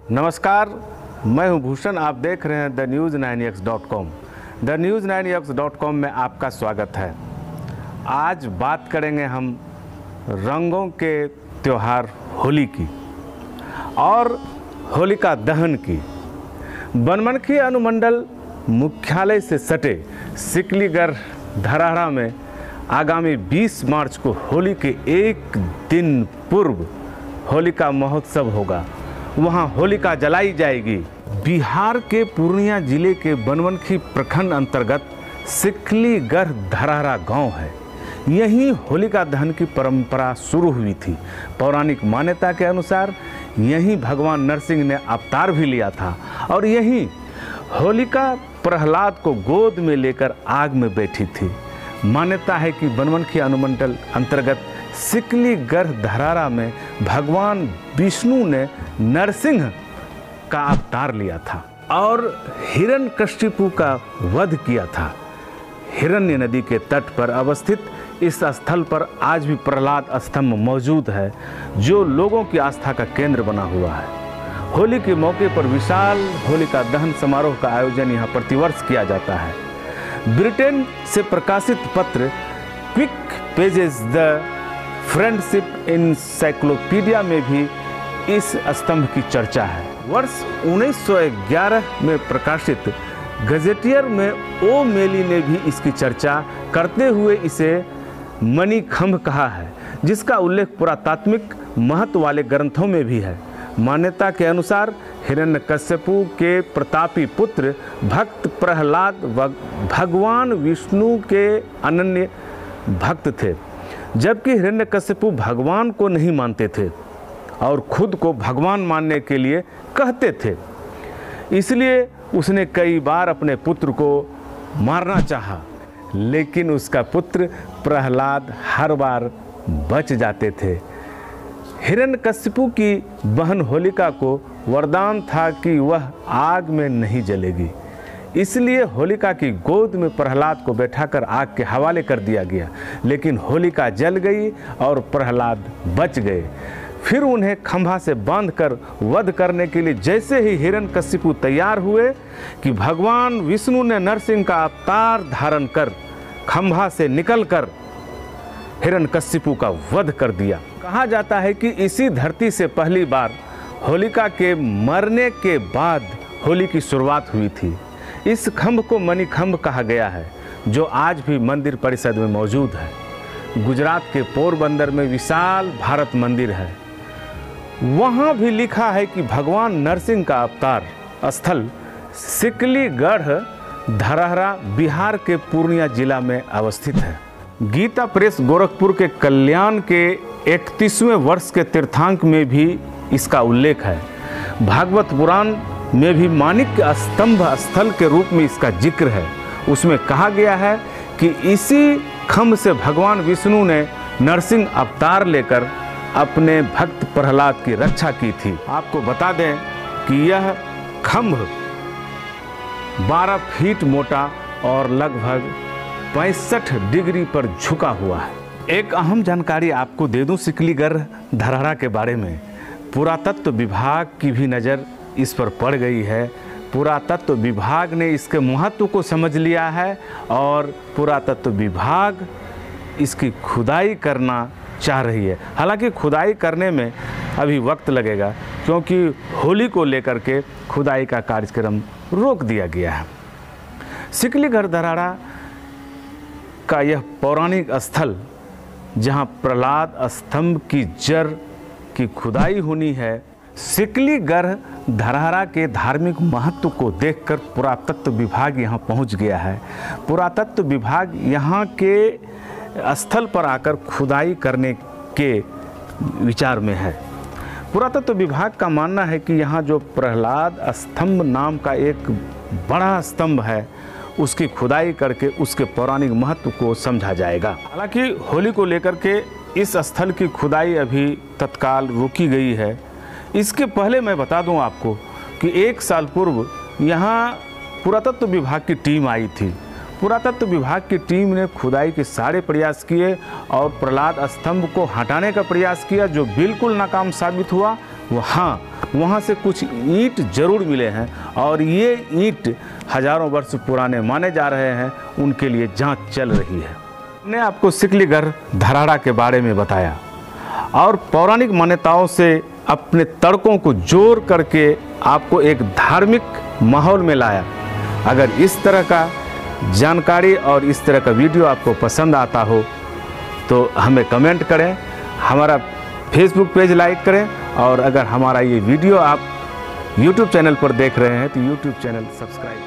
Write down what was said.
नमस्कार, मैं हूं भूषण। आप देख रहे हैं thenews9x.com। thenews9x.com में आपका स्वागत है। आज बात करेंगे हम रंगों के त्यौहार होली की और होलिका दहन की। बनमनखी अनुमंडल मुख्यालय से सटे सिकलीगढ़ धराड़ा में आगामी 20 मार्च को होली के एक दिन पूर्व होलिका महोत्सव होगा। वहाँ होलिका जलाई जाएगी। बिहार के पूर्णिया जिले के बनमनखी प्रखंड अंतर्गत सिकलीगढ़ धराड़ा गांव है। यहीं होलिका दहन की परंपरा शुरू हुई थी। पौराणिक मान्यता के अनुसार यहीं भगवान नरसिंह ने अवतार भी लिया था और यहीं होलिका प्रहलाद को गोद में लेकर आग में बैठी थी। मान्यता है कि बनमनखी अनुमंडल अंतर्गत सिकलीगढ़ धराड़ा में भगवान विष्णु ने नरसिंह का अवतार लिया था और हिरण्यकशिपु का वध किया था। हिरण्य नदी के तट पर अवस्थित इस स्थल पर आज भी प्रहलाद स्तंभ मौजूद है, जो लोगों की आस्था का केंद्र बना हुआ है। होली के मौके पर विशाल होलिका दहन समारोह का आयोजन यहाँ प्रतिवर्ष किया जाता है। ब्रिटेन से प्रकाशित पत्र quick pages the friendship encyclopedia में भी इस स्तंभ की चर्चा है। वर्ष 1911 में प्रकाशित गजेटियर में ओ मेली ने भी इसकी चर्चा करते हुए इसे मणिखंभ कहा है, जिसका उल्लेख पुरातात्विक महत्व वाले ग्रंथों में भी है। मान्यता के अनुसार हिरण्यकशिपु के प्रतापी पुत्र भक्त प्रहलाद भगवान विष्णु के अनन्य भक्त थे, जबकि हिरण्यकशिपु भगवान को नहीं मानते थे और खुद को भगवान मानने के लिए कहते थे। इसलिए उसने कई बार अपने पुत्र को मारना चाहा, लेकिन उसका पुत्र प्रहलाद हर बार बच जाते थे। हिरण्यकशिपु की बहन होलिका को वरदान था कि वह आग में नहीं जलेगी, इसलिए होलिका की गोद में प्रहलाद को बैठाकर आग के हवाले कर दिया गया। लेकिन होलिका जल गई और प्रहलाद बच गए। फिर उन्हें खंभा से बांधकर वध करने के लिए जैसे ही हिरण्यकशिपु तैयार हुए कि भगवान विष्णु ने नरसिंह का अवतार धारण कर खंभा से निकलकर हिरण्यकशिपु का वध कर दिया। कहा जाता है कि इसी धरती से पहली बार होलिका के मरने के बाद होली की शुरुआत हुई थी। इस खंभ को मणिखंभ कहा गया है, जो आज भी मंदिर परिसर में मौजूद है। गुजरात के पोरबंदर में विशाल भारत मंदिर है। वहाँ भी लिखा है कि भगवान नरसिंह का अवतार स्थल सिकलीगढ़ धराड़ा बिहार के पूर्णिया जिला में अवस्थित है। गीता प्रेस गोरखपुर के कल्याण के 31वें वर्ष के तीर्थांक में भी इसका उल्लेख है। भागवत पुराण में भी माणिक्य स्तंभ स्थल के रूप में इसका जिक्र है। उसमें कहा गया है कि इसी खंभ से भगवान विष्णु ने नरसिंह अवतार लेकर अपने भक्त प्रहलाद की रक्षा की थी। आपको बता दें कि यह खंभ 12 फीट मोटा और लगभग 65 डिग्री पर झुका हुआ है। एक अहम जानकारी आपको दे दूं सिकलीगढ़ धराड़ा के बारे में। पुरातत्व विभाग की भी नज़र इस पर पड़ गई है। पुरातत्व विभाग ने इसके महत्व को समझ लिया है और पुरातत्व विभाग इसकी खुदाई करना चाह रही है। हालांकि खुदाई करने में अभी वक्त लगेगा, क्योंकि होली को लेकर के खुदाई का कार्यक्रम रोक दिया गया है। सिकलीगढ़ धराड़ा का यह पौराणिक स्थल, जहां प्रहलाद स्तंभ की जड़ की खुदाई होनी है, सिकलीगढ़ धराड़ा के धार्मिक महत्व को देखकर पुरातत्व विभाग यहाँ पहुँच गया है। पुरातत्व विभाग यहाँ के स्थल पर आकर खुदाई करने के विचार में है। पुरातत्व विभाग का मानना है कि यहाँ जो प्रहलाद स्तंभ नाम का एक बड़ा स्तंभ है, उसकी खुदाई करके उसके पौराणिक महत्व को समझा जाएगा। हालांकि होली को लेकर के इस स्थल की खुदाई अभी तत्काल रोकी गई है। इसके पहले मैं बता दूं आपको कि 1 साल पूर्व यहाँ पुरातत्व विभाग की टीम आई थी। पुरातत्व विभाग की टीम ने खुदाई के सारे प्रयास किए और प्रहलाद स्तंभ को हटाने का प्रयास किया, जो बिल्कुल नाकाम साबित हुआ वहाँ से कुछ ईंट जरूर मिले हैं और ये ईंट हजारों वर्ष पुराने माने जा रहे हैं। उनके लिए जांच चल रही है। मैंने आपको सिकलीगढ़ धराड़ा के बारे में बताया और पौराणिक मान्यताओं से अपने तड़कों को जोड़ करके आपको एक धार्मिक माहौल में लाया। अगर इस तरह का जानकारी और इस तरह का वीडियो आपको पसंद आता हो तो हमें कमेंट करें, हमारा फेसबुक पेज लाइक करें और अगर हमारा ये वीडियो आप यूट्यूब चैनल पर देख रहे हैं तो यूट्यूब चैनल सब्सक्राइब